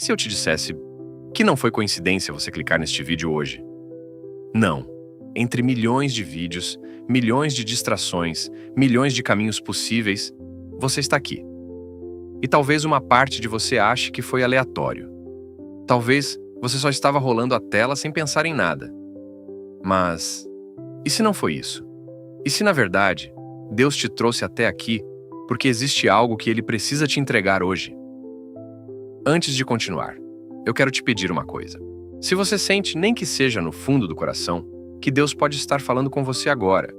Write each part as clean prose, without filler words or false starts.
Se eu te dissesse que não foi coincidência você clicar neste vídeo hoje? Não. Entre milhões de vídeos, milhões de distrações, milhões de caminhos possíveis, você está aqui. E talvez uma parte de você ache que foi aleatório. Talvez você só estava rolando a tela sem pensar em nada. Mas, e se não foi isso? E se na verdade, Deus te trouxe até aqui porque existe algo que Ele precisa te entregar hoje? Antes de continuar, eu quero te pedir uma coisa. Se você sente, nem que seja no fundo do coração, que Deus pode estar falando com você agora,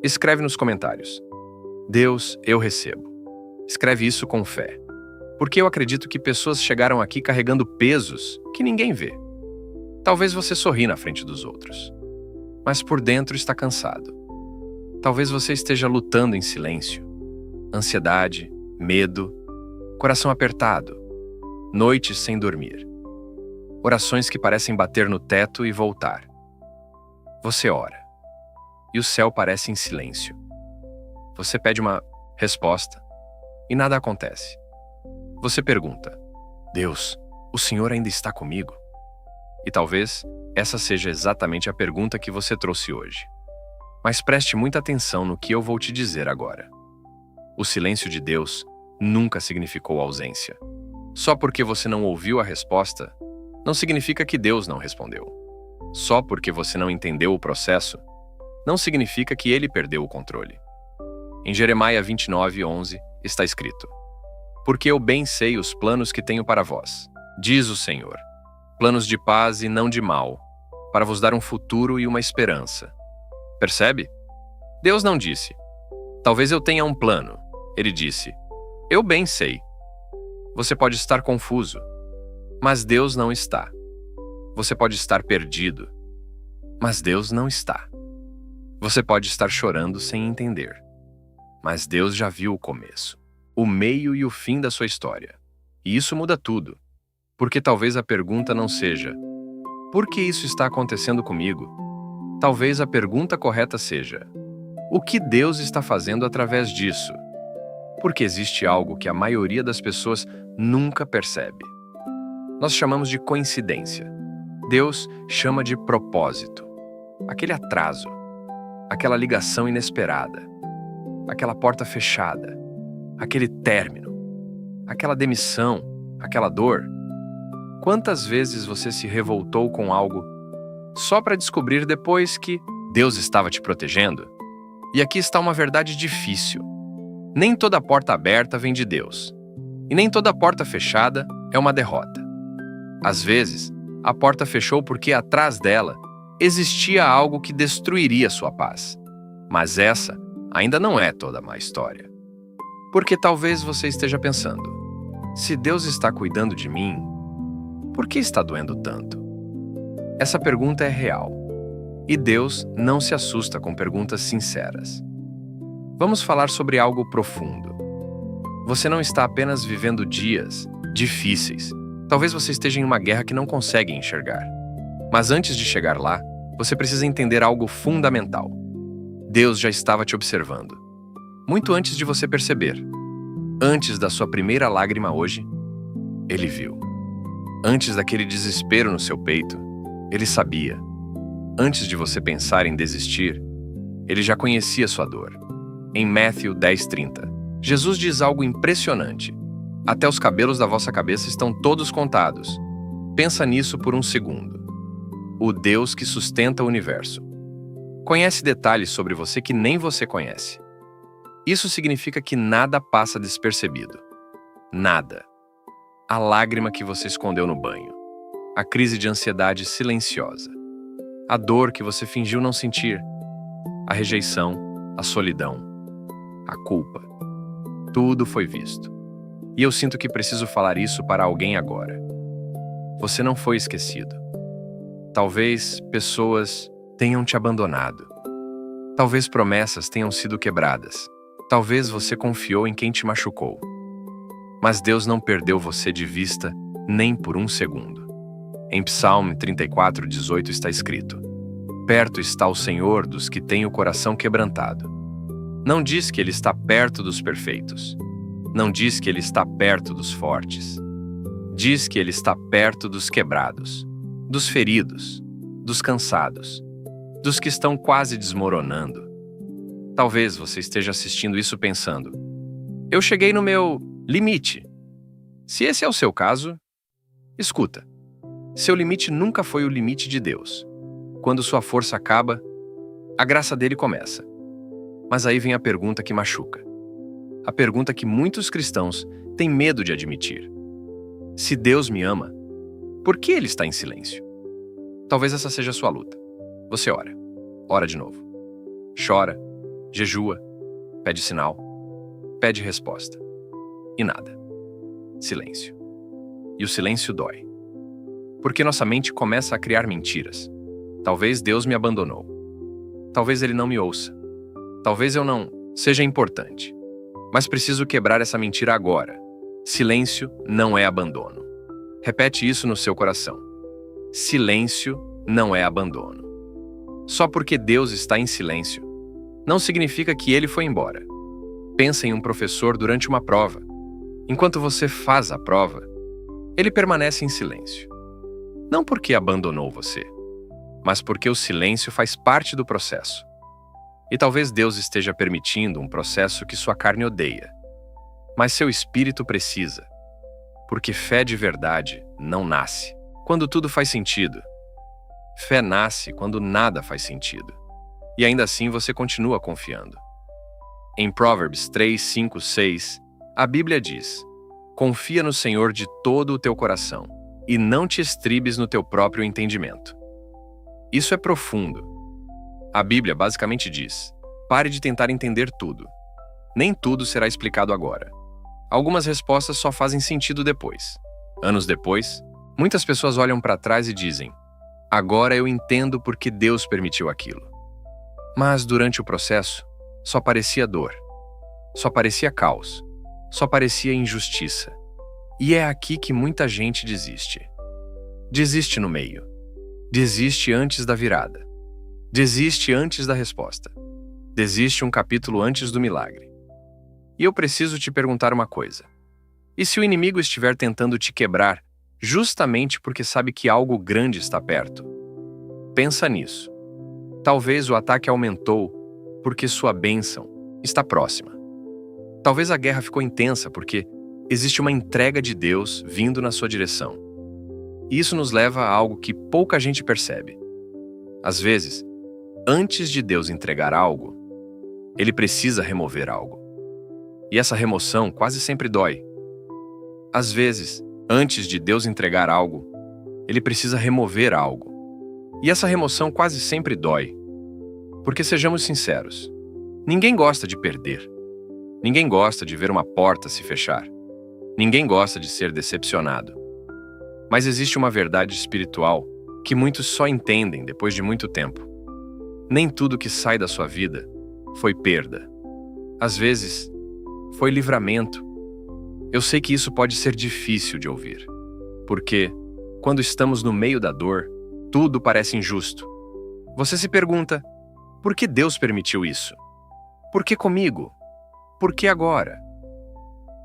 escreve nos comentários: Deus, eu recebo. Escreve isso com fé. Porque eu acredito que pessoas chegaram aqui carregando pesos que ninguém vê. Talvez você sorri na frente dos outros, mas por dentro está cansado. Talvez você esteja lutando em silêncio. Ansiedade, medo, coração apertado, noites sem dormir. Orações que parecem bater no teto e voltar. Você ora, e o céu parece em silêncio. Você pede uma resposta, e nada acontece. Você pergunta: Deus, o Senhor ainda está comigo? E talvez essa seja exatamente a pergunta que você trouxe hoje. Mas preste muita atenção no que eu vou te dizer agora. O silêncio de Deus nunca significou ausência. Só porque você não ouviu a resposta, não significa que Deus não respondeu. Só porque você não entendeu o processo, não significa que Ele perdeu o controle. Em Jeremias 29:11 está escrito: Porque eu bem sei os planos que tenho para vós, diz o Senhor, planos de paz e não de mal, para vos dar um futuro e uma esperança. Percebe? Deus não disse: talvez eu tenha um plano. Ele disse: eu bem sei. Você pode estar confuso, mas Deus não está. Você pode estar perdido, mas Deus não está. Você pode estar chorando sem entender, mas Deus já viu o começo, o meio e o fim da sua história. E isso muda tudo, porque talvez a pergunta não seja: por que isso está acontecendo comigo? Talvez a pergunta correta seja: o que Deus está fazendo através disso? Porque existe algo que a maioria das pessoas nunca percebe. Nós chamamos de coincidência. Deus chama de propósito. Aquele atraso, aquela ligação inesperada, aquela porta fechada, aquele término, aquela demissão, aquela dor. Quantas vezes você se revoltou com algo só para descobrir depois que Deus estava te protegendo? E aqui está uma verdade difícil. Nem toda porta aberta vem de Deus. E nem toda porta fechada é uma derrota. Às vezes, a porta fechou porque atrás dela existia algo que destruiria sua paz. Mas essa ainda não é toda a má história. Porque talvez você esteja pensando: se Deus está cuidando de mim, por que está doendo tanto? Essa pergunta é real. E Deus não se assusta com perguntas sinceras. Vamos falar sobre algo profundo. Você não está apenas vivendo dias difíceis. Talvez você esteja em uma guerra que não consegue enxergar. Mas antes de chegar lá, você precisa entender algo fundamental. Deus já estava te observando. Muito antes de você perceber. Antes da sua primeira lágrima hoje, Ele viu. Antes daquele desespero no seu peito, Ele sabia. Antes de você pensar em desistir, Ele já conhecia sua dor. Em Mateus 10:30, Jesus diz algo impressionante. Até os cabelos da vossa cabeça estão todos contados. Pensa nisso por um segundo. O Deus que sustenta o universo conhece detalhes sobre você que nem você conhece. Isso significa que nada passa despercebido. Nada. A lágrima que você escondeu no banho. A crise de ansiedade silenciosa. A dor que você fingiu não sentir. A rejeição, a solidão, a culpa. Tudo foi visto. E eu sinto que preciso falar isso para alguém agora. Você não foi esquecido. Talvez pessoas tenham te abandonado. Talvez promessas tenham sido quebradas. Talvez você confiou em quem te machucou. Mas Deus não perdeu você de vista nem por um segundo. Em Psalm 34:18 está escrito: perto está o Senhor dos que têm o coração quebrantado. Não diz que Ele está perto dos perfeitos. Não diz que Ele está perto dos fortes. Diz que Ele está perto dos quebrados, dos feridos, dos cansados, dos que estão quase desmoronando. Talvez você esteja assistindo isso pensando: eu cheguei no meu limite. Se esse é o seu caso, escuta. Seu limite nunca foi o limite de Deus. Quando sua força acaba, a graça dele começa. Mas aí vem a pergunta que machuca. A pergunta que muitos cristãos têm medo de admitir. Se Deus me ama, por que Ele está em silêncio? Talvez essa seja a sua luta. Você ora de novo. Chora, jejua, pede sinal, pede resposta. E nada. Silêncio. E o silêncio dói. Porque nossa mente começa a criar mentiras. Talvez Deus me abandonou. Talvez Ele não me ouça. Talvez eu não seja importante. Mas preciso quebrar essa mentira agora. Silêncio não é abandono. Repete isso no seu coração. Silêncio não é abandono. Só porque Deus está em silêncio, não significa que Ele foi embora. Pensa em um professor durante uma prova. Enquanto você faz a prova, ele permanece em silêncio. Não porque abandonou você, mas porque o silêncio faz parte do processo. E talvez Deus esteja permitindo um processo que sua carne odeia, mas seu espírito precisa, porque fé de verdade não nasce quando tudo faz sentido. Fé nasce quando nada faz sentido. E ainda assim você continua confiando. Em Provérbios 3, 5, 6, a Bíblia diz: confia no Senhor de todo o teu coração e não te estribes no teu próprio entendimento. Isso é profundo. A Bíblia basicamente diz: pare de tentar entender tudo. Nem tudo será explicado agora. Algumas respostas só fazem sentido depois. Anos depois, muitas pessoas olham para trás e dizem: agora eu entendo por que Deus permitiu aquilo. Mas durante o processo, só parecia dor, só parecia caos, só parecia injustiça. E é aqui que muita gente desiste. Desiste no meio. Desiste antes da virada. Desiste antes da resposta. Desiste um capítulo antes do milagre. E eu preciso te perguntar uma coisa. E se o inimigo estiver tentando te quebrar justamente porque sabe que algo grande está perto? Pensa nisso. Talvez o ataque aumentou porque sua bênção está próxima. Talvez a guerra ficou intensa porque existe uma entrega de Deus vindo na sua direção. E isso nos leva a algo que pouca gente percebe. Às vezes, antes de Deus entregar algo, Ele precisa remover algo. E essa remoção quase sempre dói. Às vezes, antes de Deus entregar algo, Ele precisa remover algo. E essa remoção quase sempre dói. Porque sejamos sinceros, ninguém gosta de perder. Ninguém gosta de ver uma porta se fechar. Ninguém gosta de ser decepcionado. Mas existe uma verdade espiritual que muitos só entendem depois de muito tempo. Nem tudo que sai da sua vida foi perda. Às vezes, foi livramento. Eu sei que isso pode ser difícil de ouvir, porque, quando estamos no meio da dor, tudo parece injusto. Você se pergunta: por que Deus permitiu isso? Por que comigo? Por que agora?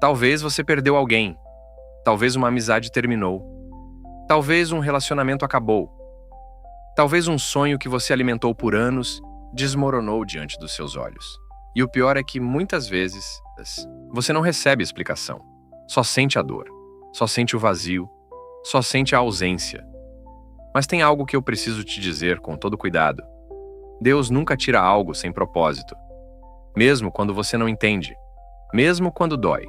Talvez você perdeu alguém. Talvez uma amizade terminou. Talvez um relacionamento acabou. Talvez um sonho que você alimentou por anos desmoronou diante dos seus olhos. E o pior é que, muitas vezes, você não recebe explicação. Só sente a dor. Só sente o vazio. Só sente a ausência. Mas tem algo que eu preciso te dizer com todo cuidado. Deus nunca tira algo sem propósito. Mesmo quando você não entende. Mesmo quando dói.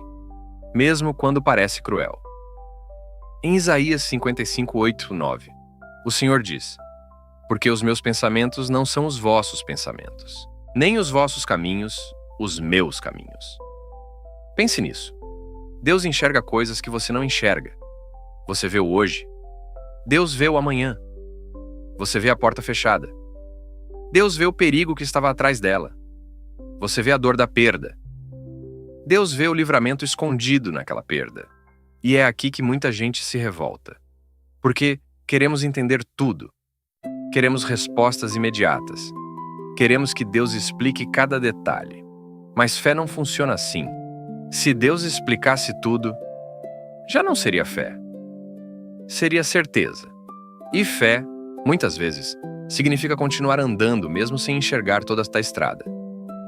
Mesmo quando parece cruel. Em Isaías 55, 8, 9, o Senhor diz: porque os meus pensamentos não são os vossos pensamentos, nem os vossos caminhos, os meus caminhos. Pense nisso. Deus enxerga coisas que você não enxerga. Você vê o hoje. Deus vê o amanhã. Você vê a porta fechada. Deus vê o perigo que estava atrás dela. Você vê a dor da perda. Deus vê o livramento escondido naquela perda. E é aqui que muita gente se revolta. Porque queremos entender tudo. Queremos respostas imediatas. Queremos que Deus explique cada detalhe. Mas fé não funciona assim. Se Deus explicasse tudo, já não seria fé. seria certeza. E fé, muitas vezes, significa continuar andando mesmo sem enxergar toda esta estrada.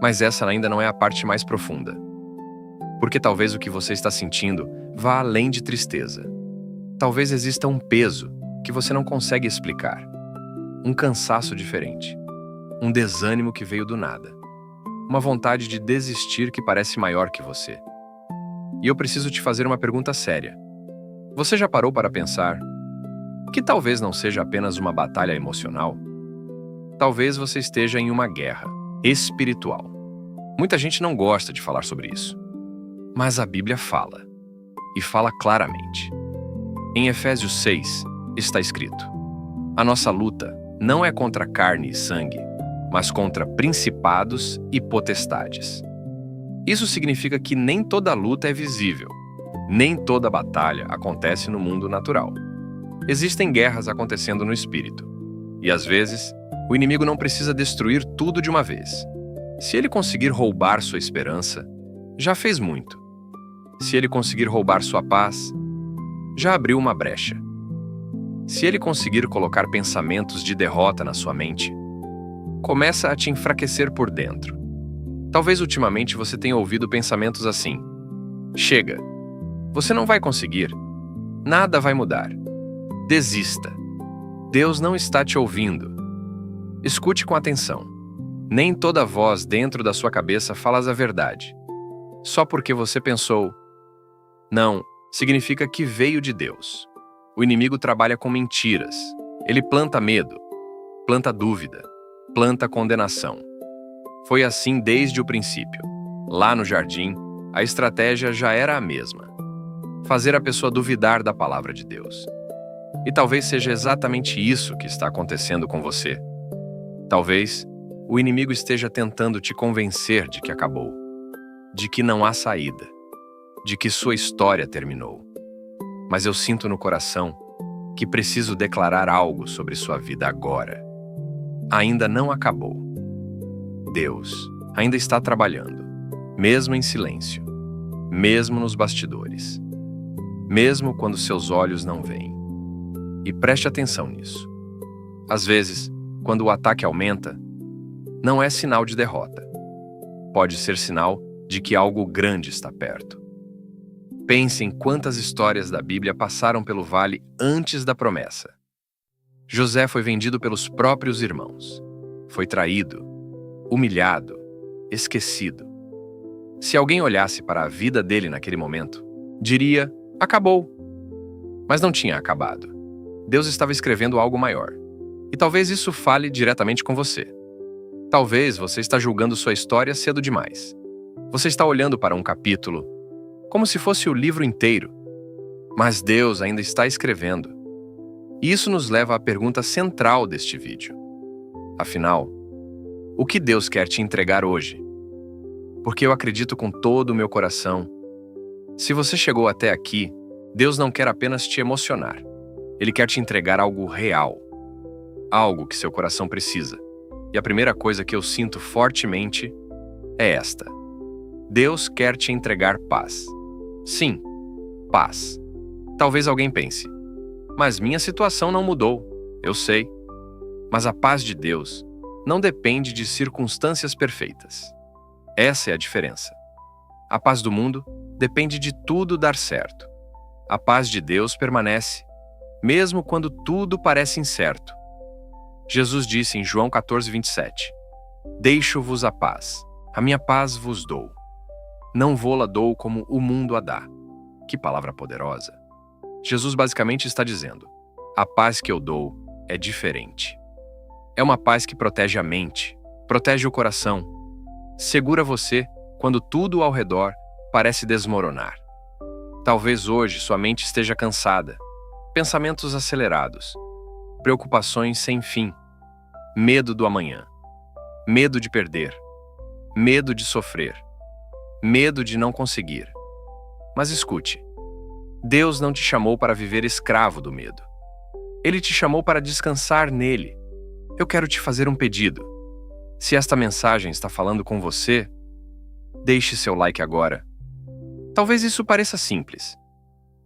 Mas essa ainda não é a parte mais profunda. Porque talvez o que você está sentindo vá além de tristeza. Talvez exista um peso que você não consegue explicar. Um cansaço diferente. Um desânimo que veio do nada. Uma vontade de desistir que parece maior que você. E eu preciso te fazer uma pergunta séria. Você já parou para pensar que talvez não seja apenas uma batalha emocional? Talvez você esteja em uma guerra espiritual. Muita gente não gosta de falar sobre isso. Mas a Bíblia fala. E fala claramente. Em Efésios 6 está escrito: a nossa luta não é contra carne e sangue, mas contra principados e potestades. Isso significa que nem toda luta é visível. Nem toda batalha acontece no mundo natural. Existem guerras acontecendo no espírito. E às vezes, o inimigo não precisa destruir tudo de uma vez. Se ele conseguir roubar sua esperança, já fez muito. Se ele conseguir roubar sua paz, já abriu uma brecha. Se ele conseguir colocar pensamentos de derrota na sua mente, começa a te enfraquecer por dentro. Talvez ultimamente você tenha ouvido pensamentos assim: chega, você não vai conseguir, nada vai mudar, desista, Deus não está te ouvindo. Escute com atenção. Nem toda voz dentro da sua cabeça fala a verdade. Só porque você pensou não, significa que veio de Deus. O inimigo trabalha com mentiras. Ele planta medo, planta dúvida, planta condenação. Foi assim desde o princípio. Lá no jardim, a estratégia já era a mesma: fazer a pessoa duvidar da palavra de Deus. E talvez seja exatamente isso que está acontecendo com você. Talvez o inimigo esteja tentando te convencer de que acabou, de que não há saída, de que sua história terminou. Mas eu sinto no coração que preciso declarar algo sobre sua vida agora. Ainda não acabou. Deus ainda está trabalhando, mesmo em silêncio, mesmo nos bastidores, mesmo quando seus olhos não veem. E preste atenção nisso. Às vezes, quando o ataque aumenta, não é sinal de derrota. Pode ser sinal de que algo grande está perto. Pense em quantas histórias da Bíblia passaram pelo vale antes da promessa. José foi vendido pelos próprios irmãos. Foi traído, humilhado, esquecido. Se alguém olhasse para a vida dele naquele momento, diria: acabou. Mas não tinha acabado. Deus estava escrevendo algo maior. E talvez isso fale diretamente com você. Talvez você está julgando sua história cedo demais. Você está olhando para um capítulo como se fosse o livro inteiro. Mas Deus ainda está escrevendo. E isso nos leva à pergunta central deste vídeo. Afinal, o que Deus quer te entregar hoje? Porque eu acredito com todo o meu coração. Se você chegou até aqui, Deus não quer apenas te emocionar. Ele quer te entregar algo real. Algo que seu coração precisa. E a primeira coisa que eu sinto fortemente é esta: Deus quer te entregar paz. Sim, paz. Talvez alguém pense: mas minha situação não mudou. Eu sei. Mas a paz de Deus não depende de circunstâncias perfeitas. Essa é a diferença. A paz do mundo depende de tudo dar certo. A paz de Deus permanece, mesmo quando tudo parece incerto. Jesus disse em João 14:27: deixo-vos a paz, a minha paz vos dou. Não vô-la dou como o mundo a dá. Que palavra poderosa! Jesus basicamente está dizendo: a paz que eu dou é diferente. É uma paz que protege a mente, protege o coração, segura você quando tudo ao redor parece desmoronar. Talvez hoje sua mente esteja cansada, pensamentos acelerados, preocupações sem fim, medo do amanhã, medo de perder, medo de sofrer, medo de não conseguir. Mas escute, Deus não te chamou para viver escravo do medo. Ele te chamou para descansar nele. Eu quero te fazer um pedido. Se esta mensagem está falando com você, deixe seu like agora. Talvez isso pareça simples,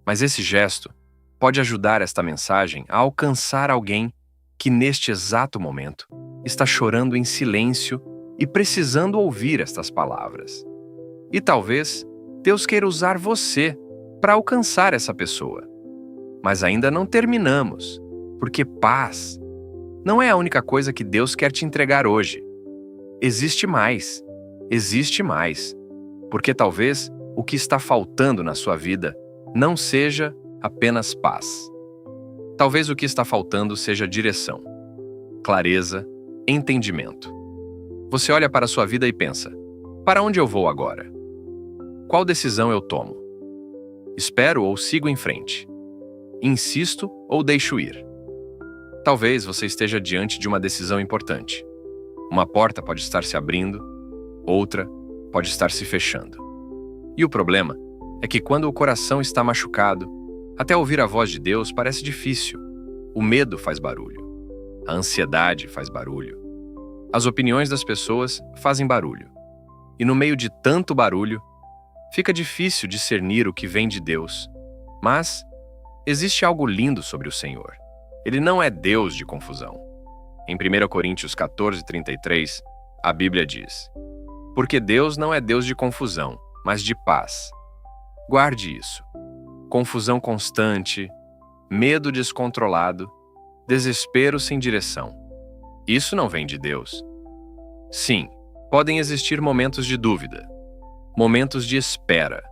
mas esse gesto pode ajudar esta mensagem a alcançar alguém que neste exato momento está chorando em silêncio e precisando ouvir estas palavras. E talvez Deus queira usar você para alcançar essa pessoa. Mas ainda não terminamos, porque paz não é a única coisa que Deus quer te entregar hoje. Existe mais, porque talvez o que está faltando na sua vida não seja apenas paz. Talvez o que está faltando seja direção, clareza, entendimento. Você olha para a sua vida e pensa: para onde eu vou agora? Qual decisão eu tomo? Espero ou sigo em frente? Insisto ou deixo ir? Talvez você esteja diante de uma decisão importante. Uma porta pode estar se abrindo, outra pode estar se fechando. E o problema é que quando o coração está machucado, até ouvir a voz de Deus parece difícil. O medo faz barulho. A ansiedade faz barulho. As opiniões das pessoas fazem barulho. E no meio de tanto barulho, fica difícil discernir o que vem de Deus. Mas existe algo lindo sobre o Senhor. Ele não é Deus de confusão. Em 1 Coríntios 14:33, a Bíblia diz: porque Deus não é Deus de confusão, mas de paz. Guarde isso. Confusão constante, medo descontrolado, desespero sem direção. Isso não vem de Deus. Sim, podem existir momentos de dúvida, momentos de espera,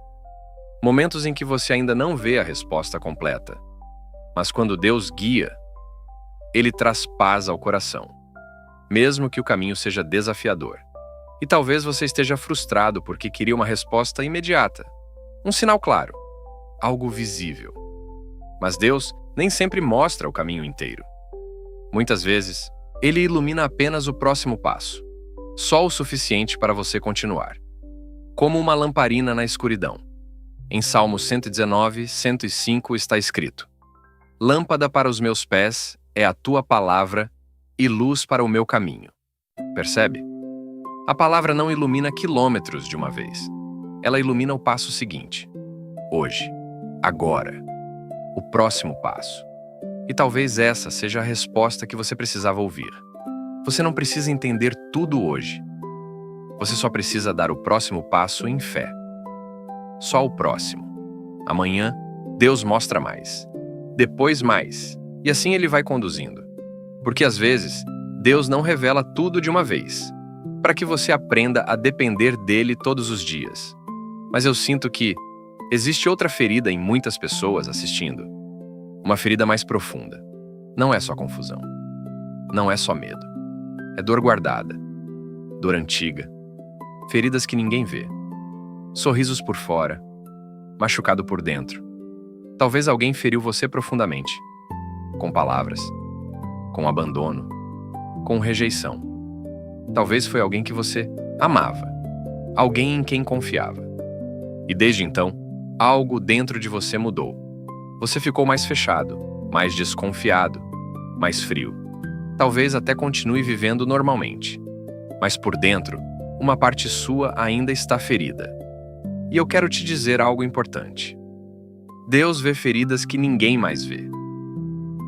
momentos em que você ainda não vê a resposta completa. Mas quando Deus guia, Ele traz paz ao coração, mesmo que o caminho seja desafiador. E talvez você esteja frustrado porque queria uma resposta imediata, um sinal claro, algo visível. Mas Deus nem sempre mostra o caminho inteiro. Muitas vezes, Ele ilumina apenas o próximo passo, só o suficiente para você continuar. Como uma lamparina na escuridão. Em Salmos 119, 105 está escrito: lâmpada para os meus pés é a tua palavra e luz para o meu caminho. Percebe? A palavra não ilumina quilômetros de uma vez. Ela ilumina o passo seguinte. Hoje. Agora. O próximo passo. E talvez essa seja a resposta que você precisava ouvir. Você não precisa entender tudo hoje. Você só precisa dar o próximo passo em fé. Só o próximo. Amanhã, Deus mostra mais. Depois mais. E assim Ele vai conduzindo. Porque às vezes, Deus não revela tudo de uma vez, para que você aprenda a depender dele todos os dias. Mas eu sinto que existe outra ferida em muitas pessoas assistindo. Uma ferida mais profunda. Não é só confusão. Não é só medo. É dor guardada. Dor antiga. Feridas que ninguém vê. Sorrisos por fora. Machucado por dentro. Talvez alguém feriu você profundamente. Com palavras. Com abandono. Com rejeição. Talvez foi alguém que você amava. Alguém em quem confiava. E desde então, algo dentro de você mudou. Você ficou mais fechado, mais desconfiado, mais frio. Talvez até continue vivendo normalmente. Mas por dentro, uma parte sua ainda está ferida. E eu quero te dizer algo importante. Deus vê feridas que ninguém mais vê.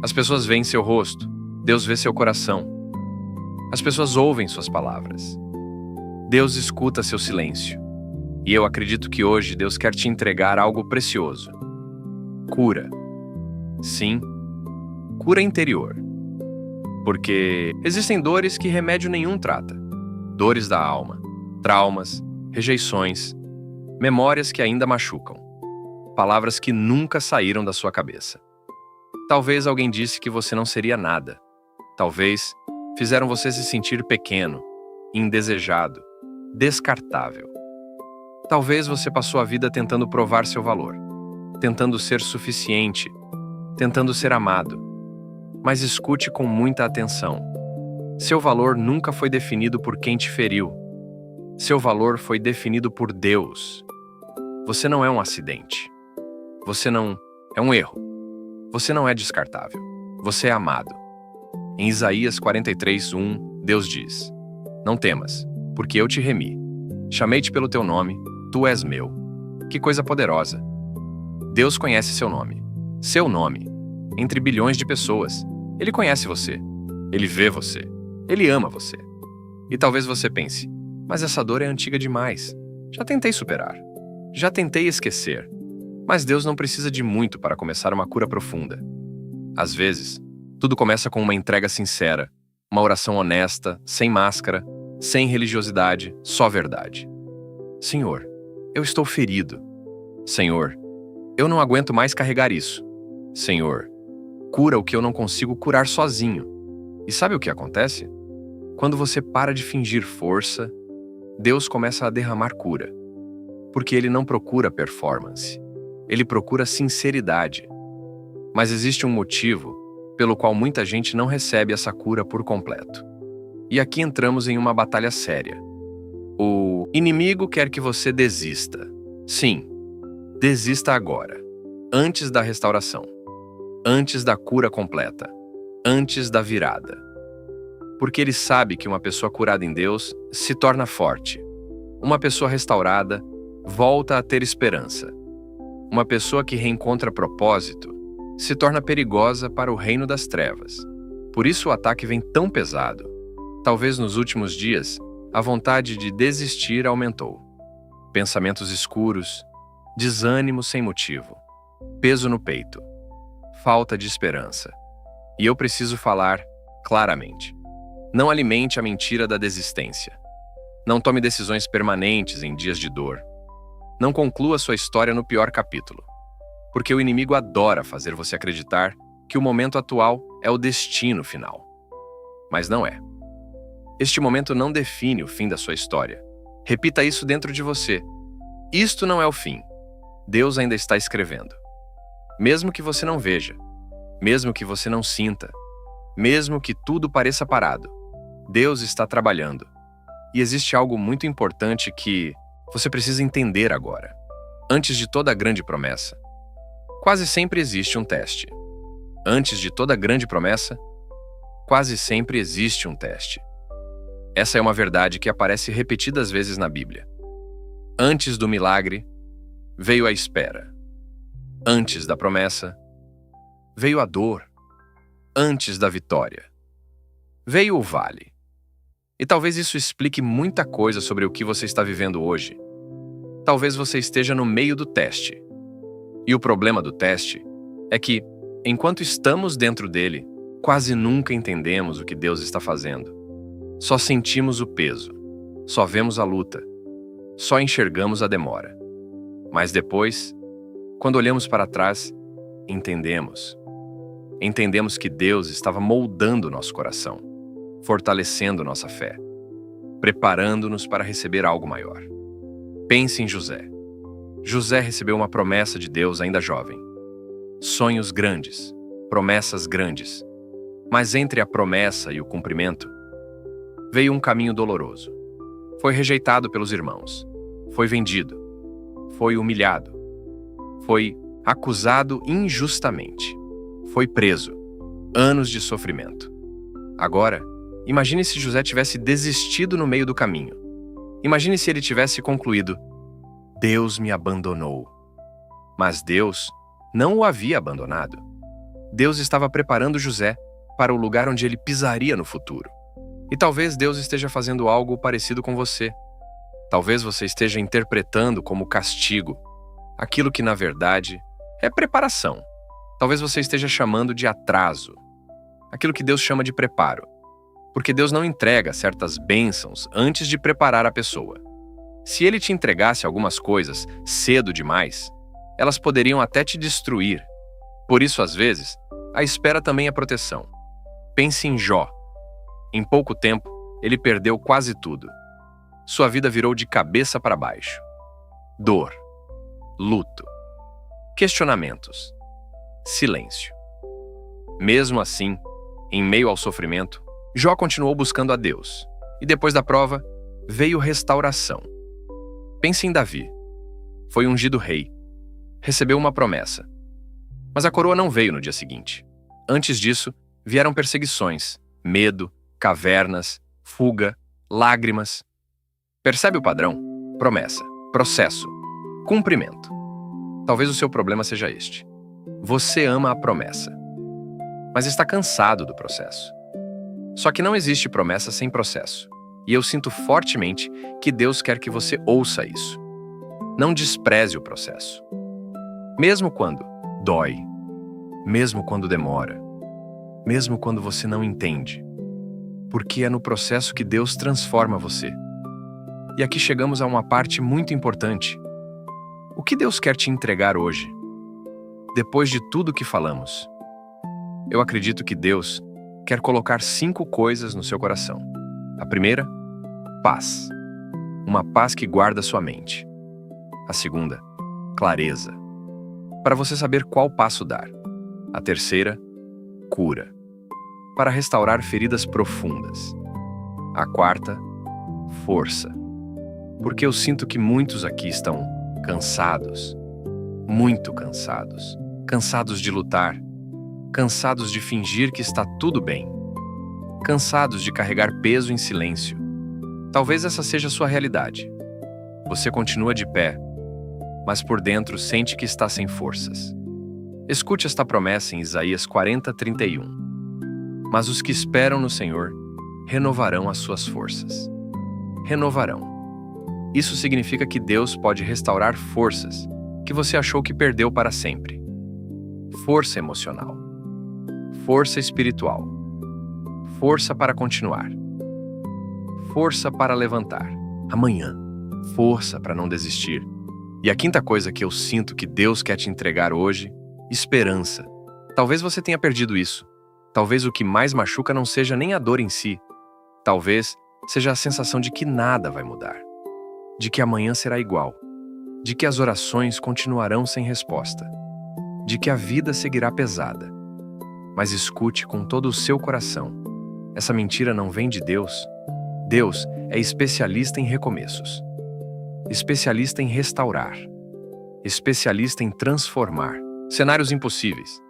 As pessoas veem seu rosto, Deus vê seu coração. As pessoas ouvem suas palavras. Deus escuta seu silêncio. E eu acredito que hoje Deus quer te entregar algo precioso. Cura. Sim, cura interior. Porque existem dores que remédio nenhum trata. Dores da alma, traumas, rejeições, memórias que ainda machucam. Palavras que nunca saíram da sua cabeça. Talvez alguém disse que você não seria nada. Talvez fizeram você se sentir pequeno, indesejado, descartável. Talvez você passou a vida tentando provar seu valor, tentando ser suficiente, tentando ser amado. Mas escute com muita atenção. Seu valor nunca foi definido por quem te feriu. Seu valor foi definido por Deus. Você não é um acidente. Você não é um erro. Você não é descartável. Você é amado. Em Isaías 43:1, Deus diz: não temas, porque eu te remi. Chamei-te pelo teu nome, tu és meu. Que coisa poderosa! Deus conhece seu nome. Seu nome entre bilhões de pessoas. Ele conhece você. Ele vê você. Ele ama você. E talvez você pense, mas essa dor é antiga demais. Já tentei superar. Já tentei esquecer. Mas Deus não precisa de muito para começar uma cura profunda. Às vezes, tudo começa com uma entrega sincera, uma oração honesta, sem máscara, sem religiosidade, só verdade. Senhor, eu estou ferido. Senhor, eu não aguento mais carregar isso. Senhor, cura o que eu não consigo curar sozinho. E sabe o que acontece? Quando você para de fingir força, Deus começa a derramar cura. Porque Ele não procura performance. Ele procura sinceridade. Mas existe um motivo pelo qual muita gente não recebe essa cura por completo. E aqui entramos em uma batalha séria. O inimigo quer que você desista. Sim, desista agora, antes da restauração, antes da cura completa, antes da virada. Porque ele sabe que uma pessoa curada em Deus se torna forte. Uma pessoa restaurada volta a ter esperança. Uma pessoa que reencontra propósito se torna perigosa para o reino das trevas. Por isso o ataque vem tão pesado. Talvez nos últimos dias, a vontade de desistir aumentou. Pensamentos escuros, desânimo sem motivo, peso no peito, falta de esperança. E eu preciso falar claramente. Não alimente a mentira da desistência. Não tome decisões permanentes em dias de dor. Não conclua sua história no pior capítulo. Porque o inimigo adora fazer você acreditar que o momento atual é o destino final. Mas não é. Este momento não define o fim da sua história. Repita isso dentro de você. Isto não é o fim. Deus ainda está escrevendo. Mesmo que você não veja, mesmo que você não sinta, mesmo que tudo pareça parado, Deus está trabalhando. E existe algo muito importante que você precisa entender agora. Antes de toda grande promessa, quase sempre existe um teste. Antes de toda grande promessa, quase sempre existe um teste. Essa é uma verdade que aparece repetidas vezes na Bíblia. Antes do milagre, veio a espera. Antes da promessa, veio a dor. Antes da vitória, veio o vale. E talvez isso explique muita coisa sobre o que você está vivendo hoje. Talvez você esteja no meio do teste. E o problema do teste é que, enquanto estamos dentro dele, quase nunca entendemos o que Deus está fazendo. Só sentimos o peso, só vemos a luta, só enxergamos a demora. Mas depois, quando olhamos para trás, entendemos. Entendemos que Deus estava moldando nosso coração, fortalecendo nossa fé, preparando-nos para receber algo maior. Pense em José. José recebeu uma promessa de Deus ainda jovem. Sonhos grandes, promessas grandes. Mas entre a promessa e o cumprimento, veio um caminho doloroso. Foi rejeitado pelos irmãos. Foi vendido. Foi humilhado. Foi acusado injustamente. Foi preso. Anos de sofrimento. Agora, imagine se José tivesse desistido no meio do caminho. Imagine se ele tivesse concluído: Deus me abandonou. Mas Deus não o havia abandonado. Deus estava preparando José para o lugar onde ele pisaria no futuro. E talvez Deus esteja fazendo algo parecido com você. Talvez você esteja interpretando como castigo aquilo que, na verdade, é preparação. Talvez você esteja chamando de atraso, aquilo que Deus chama de preparo. Porque Deus não entrega certas bênçãos antes de preparar a pessoa. Se Ele te entregasse algumas coisas cedo demais, elas poderiam até te destruir. Por isso, às vezes, a espera também é proteção. Pense em Jó. Em pouco tempo, ele perdeu quase tudo. Sua vida virou de cabeça para baixo. Dor, luto, questionamentos, silêncio. Mesmo assim, em meio ao sofrimento, Jó continuou buscando a Deus. E depois da prova, veio restauração. Pense em Davi. Foi ungido rei. Recebeu uma promessa. Mas a coroa não veio no dia seguinte. Antes disso, vieram perseguições, medo, cavernas, fuga, lágrimas. Percebe o padrão? Promessa, processo, cumprimento. Talvez o seu problema seja este. Você ama a promessa, mas está cansado do processo. Só que não existe promessa sem processo. E eu sinto fortemente que Deus quer que você ouça isso. Não despreze o processo. Mesmo quando dói, mesmo quando demora, mesmo quando você não entende. Porque é no processo que Deus transforma você. E aqui chegamos a uma parte muito importante. O que Deus quer te entregar hoje? Depois de tudo que falamos, eu acredito que Deus quer colocar 5 coisas no seu coração. A primeira, paz. Uma paz que guarda sua mente. A segunda, clareza. Para você saber qual passo dar. A terceira, cura. Para restaurar feridas profundas. A quarta, força. Porque eu sinto que muitos aqui estão cansados. Muito cansados. Cansados de lutar. Cansados de fingir que está tudo bem. Cansados de carregar peso em silêncio. Talvez essa seja a sua realidade. Você continua de pé, mas por dentro sente que está sem forças. Escute esta promessa em Isaías 40:31. Mas os que esperam no Senhor renovarão as suas forças. Renovarão. Isso significa que Deus pode restaurar forças que você achou que perdeu para sempre. Força emocional. Força espiritual. Força para continuar. Força para levantar. Amanhã. Força para não desistir. E a quinta coisa que eu sinto que Deus quer te entregar hoje, esperança. Talvez você tenha perdido isso. Talvez o que mais machuca não seja nem a dor em si. Talvez seja a sensação de que nada vai mudar. De que amanhã será igual. De que as orações continuarão sem resposta. De que a vida seguirá pesada. Mas escute com todo o seu coração. Essa mentira não vem de Deus. Deus é especialista em recomeços. Especialista em restaurar. Especialista em transformar. Cenários impossíveis.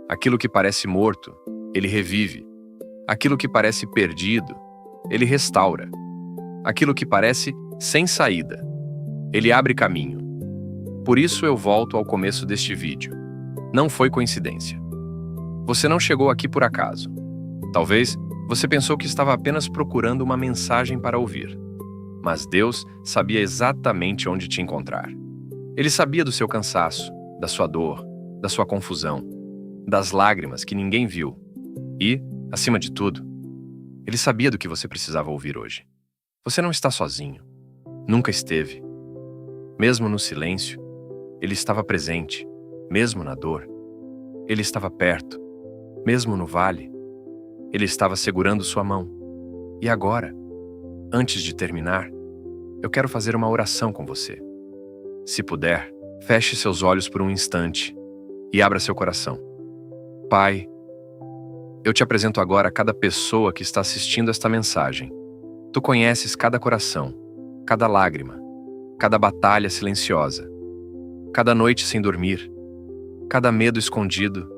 Aquilo que parece morto, Ele revive. Aquilo que parece perdido, Ele restaura. Aquilo que parece sem saída, Ele abre caminho. Por isso eu volto ao começo deste vídeo. Não foi coincidência. Você não chegou aqui por acaso. Talvez você pensou que estava apenas procurando uma mensagem para ouvir. Mas Deus sabia exatamente onde te encontrar. Ele sabia do seu cansaço, da sua dor, da sua confusão, das lágrimas que ninguém viu. E, acima de tudo, Ele sabia do que você precisava ouvir hoje. Você não está sozinho. Nunca esteve. Mesmo no silêncio, Ele estava presente. Mesmo na dor, Ele estava perto. Mesmo no vale, Ele estava segurando sua mão. E agora, antes de terminar, eu quero fazer uma oração com você. Se puder, feche seus olhos por um instante e abra seu coração. Pai, eu te apresento agora cada pessoa que está assistindo esta mensagem. Tu conheces cada coração, cada lágrima, cada batalha silenciosa, cada noite sem dormir, cada medo escondido,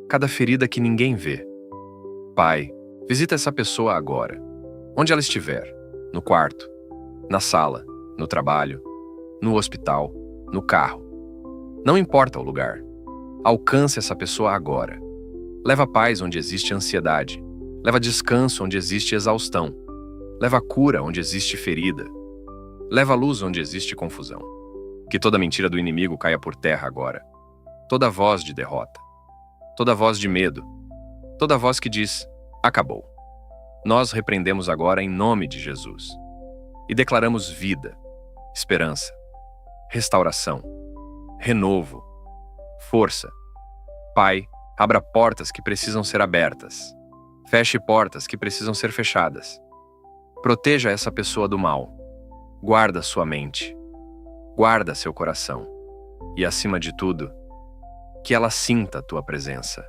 cada ferida que ninguém vê. Pai, visita essa pessoa agora, onde ela estiver, no quarto, na sala, no trabalho, no hospital, no carro. Não importa o lugar. Alcance essa pessoa agora. Leva paz onde existe ansiedade. Leva descanso onde existe exaustão. Leva cura onde existe ferida. Leva luz onde existe confusão. Que toda mentira do inimigo caia por terra agora. Toda voz de derrota. Toda voz de medo. Toda voz que diz, acabou. Nós repreendemos agora em nome de Jesus. E declaramos vida, esperança, restauração, renovo, força. Pai, abra portas que precisam ser abertas. Feche portas que precisam ser fechadas. Proteja essa pessoa do mal. Guarda sua mente. Guarda seu coração. E, acima de tudo, que ela sinta a tua presença.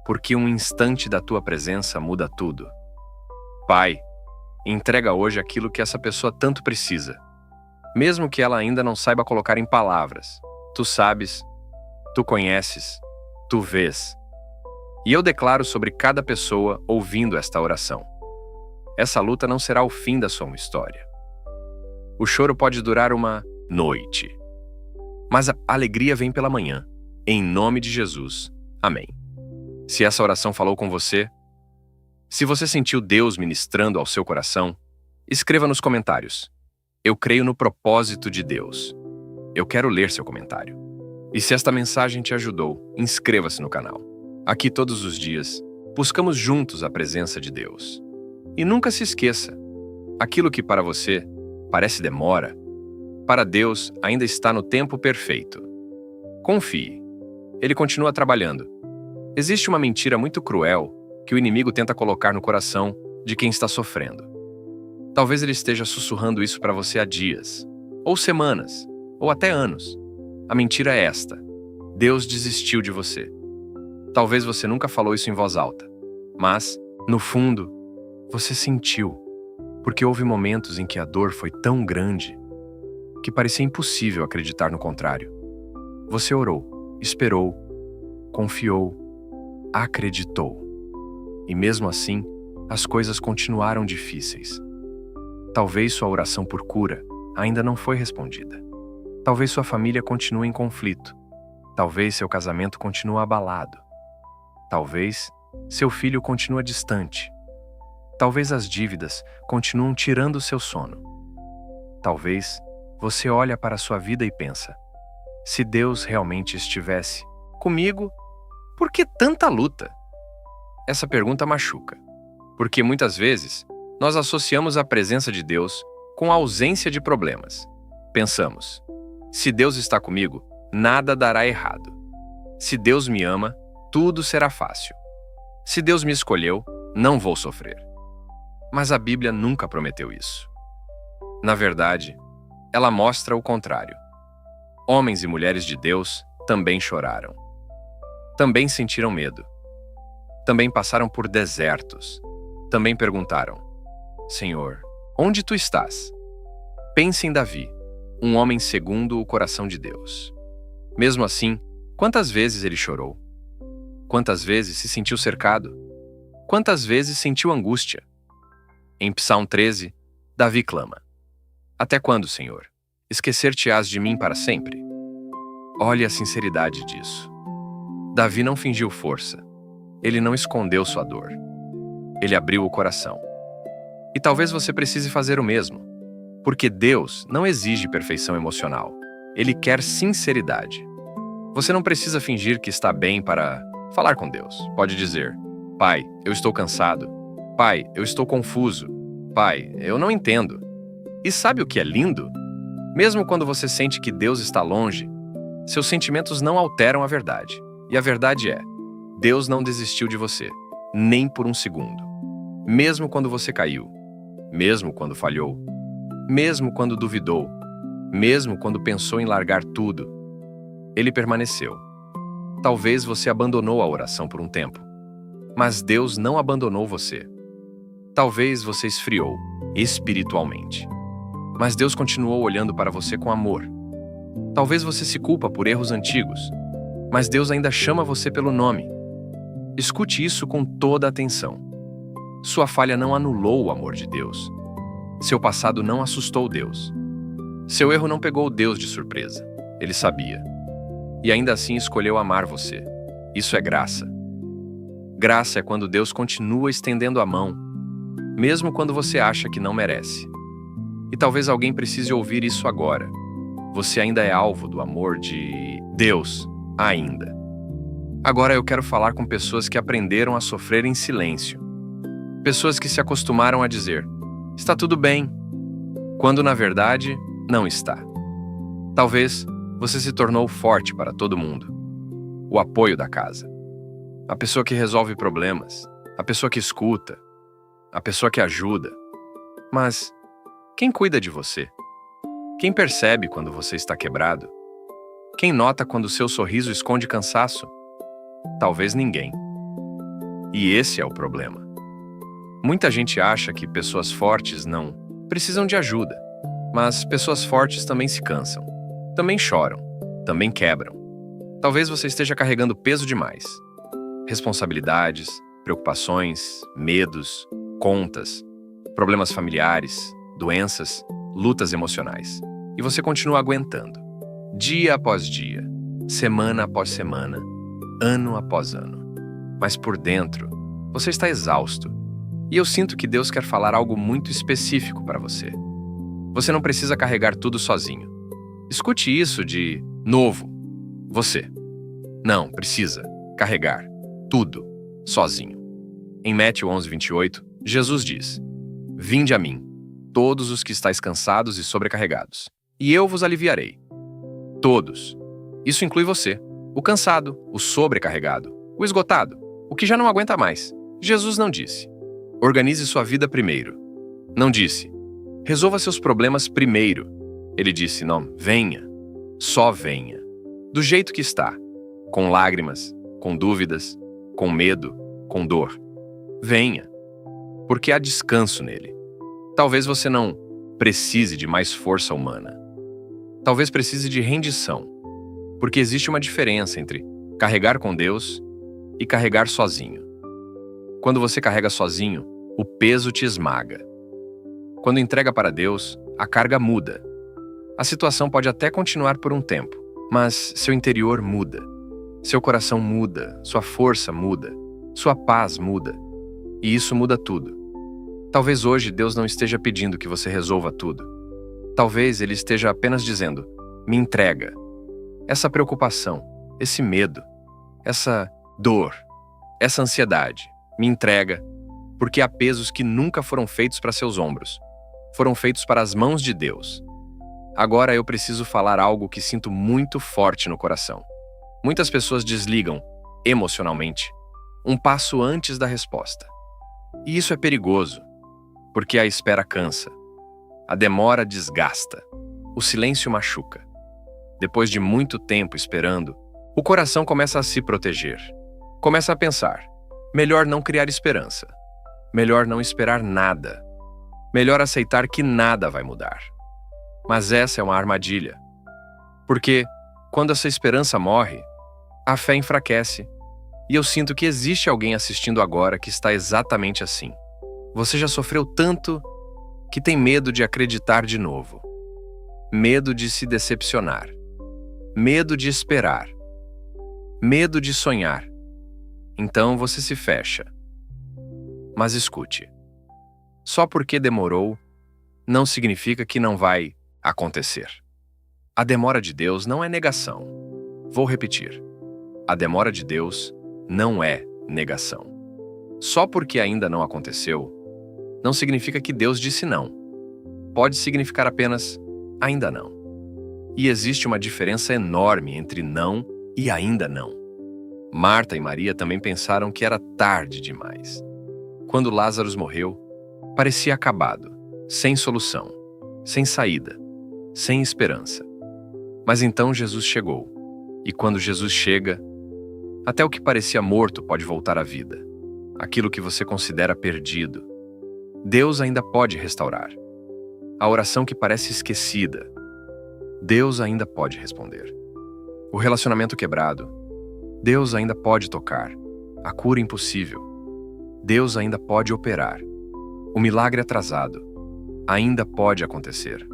Porque um instante da tua presença muda tudo. Pai, entrega hoje aquilo que essa pessoa tanto precisa. Mesmo que ela ainda não saiba colocar em palavras. Tu sabes, tu conheces, tu vês. E eu declaro sobre cada pessoa ouvindo esta oração. Essa luta não será o fim da sua história. O choro pode durar uma noite. Mas a alegria vem pela manhã. Em nome de Jesus. Amém. Se essa oração falou com você, se você sentiu Deus ministrando ao seu coração, escreva nos comentários. Eu creio no propósito de Deus. Eu quero ler seu comentário. E se esta mensagem te ajudou, inscreva-se no canal. Aqui todos os dias, buscamos juntos a presença de Deus. E nunca se esqueça, aquilo que para você parece demora, para Deus ainda está no tempo perfeito. Confie. Ele continua trabalhando. Existe uma mentira muito cruel que o inimigo tenta colocar no coração de quem está sofrendo. Talvez ele esteja sussurrando isso para você há dias, ou semanas, ou até anos. A mentira é esta: Deus desistiu de você. Talvez você nunca falou isso em voz alta, mas, no fundo, você sentiu, porque houve momentos em que a dor foi tão grande que parecia impossível acreditar no contrário. Você orou, esperou, confiou, acreditou. E mesmo assim, as coisas continuaram difíceis. Talvez sua oração por cura ainda não foi respondida. Talvez sua família continue em conflito. Talvez seu casamento continue abalado. Talvez seu filho continue distante. Talvez as dívidas continuem tirando seu sono. Talvez você olhe para sua vida e pensa: se Deus realmente estivesse comigo, por que tanta luta? Essa pergunta machuca, porque muitas vezes nós associamos a presença de Deus com a ausência de problemas. Pensamos: se Deus está comigo, nada dará errado. Se Deus me ama, tudo será fácil. Se Deus me escolheu, não vou sofrer. Mas a Bíblia nunca prometeu isso. Na verdade, ela mostra o contrário. Homens e mulheres de Deus também choraram. Também sentiram medo. Também passaram por desertos. Também perguntaram: Senhor, onde tu estás? Pense em Davi, um homem segundo o coração de Deus. Mesmo assim, quantas vezes ele chorou? Quantas vezes se sentiu cercado? Quantas vezes sentiu angústia? Em Psalm 13, Davi clama: Até quando, Senhor? Esquecer-te-ás de mim para sempre? Olhe a sinceridade disso. Davi não fingiu força. Ele não escondeu sua dor. Ele abriu o coração. E talvez você precise fazer o mesmo, porque Deus não exige perfeição emocional. Ele quer sinceridade. Você não precisa fingir que está bem para falar com Deus. Pode dizer: Pai, eu estou cansado. Pai, eu estou confuso. Pai, eu não entendo. E sabe o que é lindo? Mesmo quando você sente que Deus está longe, seus sentimentos não alteram a verdade. E a verdade é: Deus não desistiu de você, nem por um segundo. Mesmo quando você caiu, mesmo quando falhou, mesmo quando duvidou, mesmo quando pensou em largar tudo, Ele permaneceu. Talvez você abandonou a oração por um tempo, mas Deus não abandonou você. Talvez você esfriou espiritualmente, mas Deus continuou olhando para você com amor. Talvez você se culpa por erros antigos, mas Deus ainda chama você pelo nome. Escute isso com toda a atenção. Sua falha não anulou o amor de Deus. Seu passado não assustou Deus. Seu erro não pegou Deus de surpresa. Ele sabia. E ainda assim escolheu amar você. Isso é graça. Graça é quando Deus continua estendendo a mão, mesmo quando você acha que não merece. E talvez alguém precise ouvir isso agora. Você ainda é alvo do amor de Deus, ainda. Agora eu quero falar com pessoas que aprenderam a sofrer em silêncio. Pessoas que se acostumaram a dizer: está tudo bem, quando na verdade não está. Talvez você se tornou forte para todo mundo. O apoio da casa. A pessoa que resolve problemas. A pessoa que escuta. A pessoa que ajuda. Mas quem cuida de você? Quem percebe quando você está quebrado? Quem nota quando seu sorriso esconde cansaço? Talvez ninguém. E esse é o problema. Muita gente acha que pessoas fortes não precisam de ajuda, mas pessoas fortes também se cansam, também choram, também quebram. Talvez você esteja carregando peso demais. Responsabilidades, preocupações, medos, contas, problemas familiares, doenças, lutas emocionais. E você continua aguentando, dia após dia, semana após semana, ano após ano. mas por dentro, você está exausto. E eu sinto que Deus quer falar algo muito específico para você. Você não precisa carregar tudo sozinho. Escute isso de novo. Você não precisa carregar tudo sozinho. Em Mateus 11:28, Jesus diz: Vinde a mim, todos os que estáis cansados e sobrecarregados, e eu vos aliviarei. Todos. Isso inclui você, o cansado, o sobrecarregado, o esgotado, o que já não aguenta mais. Jesus não disse: Organize sua vida primeiro. Não disse: Resolva seus problemas primeiro. Ele disse: Não, venha. Só venha. Do jeito que está. Com lágrimas, com dúvidas, com medo, com dor. Venha. Porque há descanso nele. Talvez você não precise de mais força humana. Talvez precise de rendição. Porque existe uma diferença entre carregar com Deus e carregar sozinho. Quando você carrega sozinho, o peso te esmaga. Quando entrega para Deus, a carga muda. A situação pode até continuar por um tempo, mas seu interior muda. Seu coração muda, sua força muda, sua paz muda. E isso muda tudo. Talvez hoje Deus não esteja pedindo que você resolva tudo. Talvez Ele esteja apenas dizendo: me entrega. Essa preocupação, esse medo, essa dor, essa ansiedade, me entrega, porque há pesos que nunca foram feitos para seus ombros. Foram feitos para as mãos de Deus. Agora eu preciso falar algo que sinto muito forte no coração. Muitas pessoas desligam, emocionalmente, um passo antes da resposta. E isso é perigoso, porque a espera cansa. A demora desgasta. O silêncio machuca. Depois de muito tempo esperando, o coração começa a se proteger. Começa a pensar: melhor não criar esperança. Melhor não esperar nada. Melhor aceitar que nada vai mudar. Mas essa é uma armadilha. Porque, quando essa esperança morre, a fé enfraquece. E eu sinto que existe alguém assistindo agora que está exatamente assim. Você já sofreu tanto que tem medo de acreditar de novo. Medo de se decepcionar. Medo de esperar. Medo de sonhar. Então você se fecha. Mas escute. Só porque demorou, não significa que não vai acontecer. A demora de Deus não é negação. Vou repetir. A demora de Deus não é negação. Só porque ainda não aconteceu, não significa que Deus disse não. Pode significar apenas ainda não. E existe uma diferença enorme entre não e ainda não. Marta e Maria também pensaram que era tarde demais. Quando Lázaro morreu, parecia acabado, sem solução, sem saída, sem esperança. Mas então Jesus chegou. E quando Jesus chega, até o que parecia morto pode voltar à vida. Aquilo que você considera perdido, Deus ainda pode restaurar. A oração que parece esquecida, Deus ainda pode responder. O relacionamento quebrado, Deus ainda pode tocar. A cura impossível, Deus ainda pode operar. O milagre atrasado, ainda pode acontecer.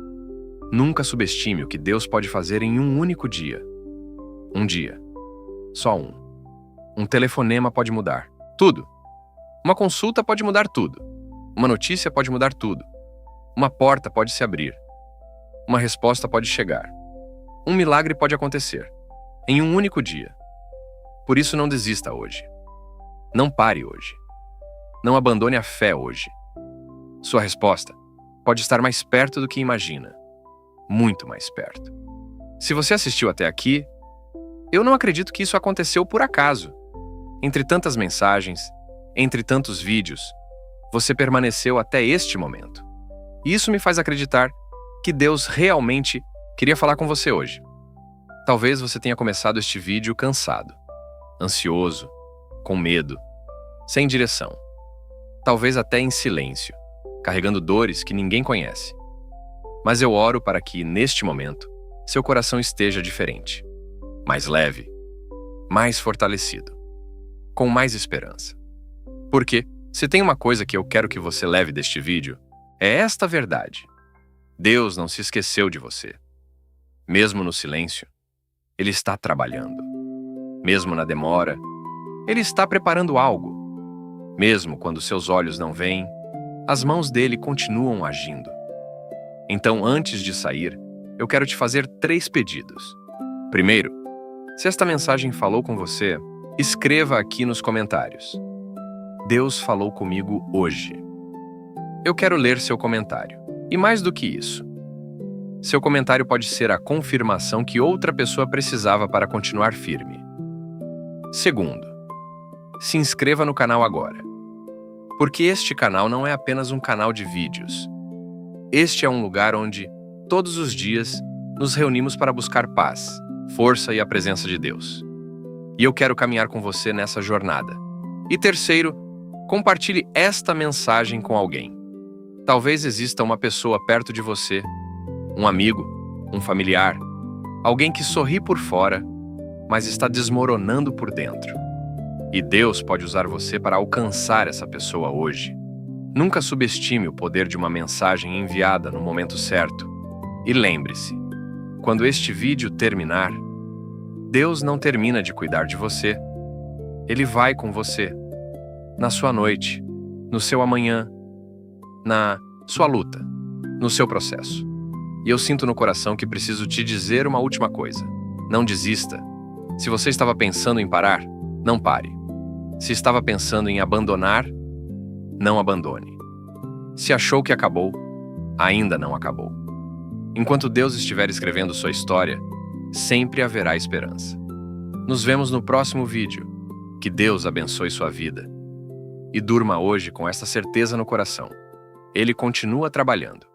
Nunca subestime o que Deus pode fazer em um único dia. Um dia. Só um. Um telefonema pode mudar tudo. Uma consulta pode mudar tudo. Uma notícia pode mudar tudo. Uma porta pode se abrir. Uma resposta pode chegar. Um milagre pode acontecer. Em um único dia. Por isso não desista hoje. Não pare hoje. Não abandone a fé hoje. Sua resposta pode estar mais perto do que imagina. Muito mais perto. Se você assistiu até aqui, eu não acredito que isso aconteceu por acaso. Entre tantas mensagens, entre tantos vídeos, você permaneceu até este momento. E isso me faz acreditar que Deus realmente queria falar com você hoje. Talvez você tenha começado este vídeo cansado, ansioso, com medo, sem direção. Talvez até em silêncio, carregando dores que ninguém conhece. Mas eu oro para que, neste momento, seu coração esteja diferente. Mais leve, mais fortalecido, com mais esperança. Porque, se tem uma coisa que eu quero que você leve deste vídeo, é esta verdade. Deus não se esqueceu de você. Mesmo no silêncio, Ele está trabalhando. Mesmo na demora, Ele está preparando algo. Mesmo quando seus olhos não veem, as mãos dele continuam agindo. Então, antes de sair, eu quero te fazer 3 pedidos. Primeiro, se esta mensagem falou com você, escreva aqui nos comentários: Deus falou comigo hoje. Eu quero ler seu comentário. E mais do que isso, seu comentário pode ser a confirmação que outra pessoa precisava para continuar firme. Segundo, se inscreva no canal agora. Porque este canal não é apenas um canal de vídeos. Este é um lugar onde, todos os dias, nos reunimos para buscar paz, força e a presença de Deus. E eu quero caminhar com você nessa jornada. E terceiro, compartilhe esta mensagem com alguém. Talvez exista uma pessoa perto de você, um amigo, um familiar, alguém que sorri por fora, mas está desmoronando por dentro. E Deus pode usar você para alcançar essa pessoa hoje. Nunca subestime o poder de uma mensagem enviada no momento certo. E lembre-se, quando este vídeo terminar, Deus não termina de cuidar de você. Ele vai com você, na sua noite, no seu amanhã, na sua luta, no seu processo. E eu sinto no coração que preciso te dizer uma última coisa. Não desista. Se você estava pensando em parar, não pare. Se estava pensando em abandonar, não abandone. Se achou que acabou, ainda não acabou. Enquanto Deus estiver escrevendo sua história, sempre haverá esperança. Nos vemos no próximo vídeo. Que Deus abençoe sua vida. E durma hoje com essa certeza no coração. Ele continua trabalhando.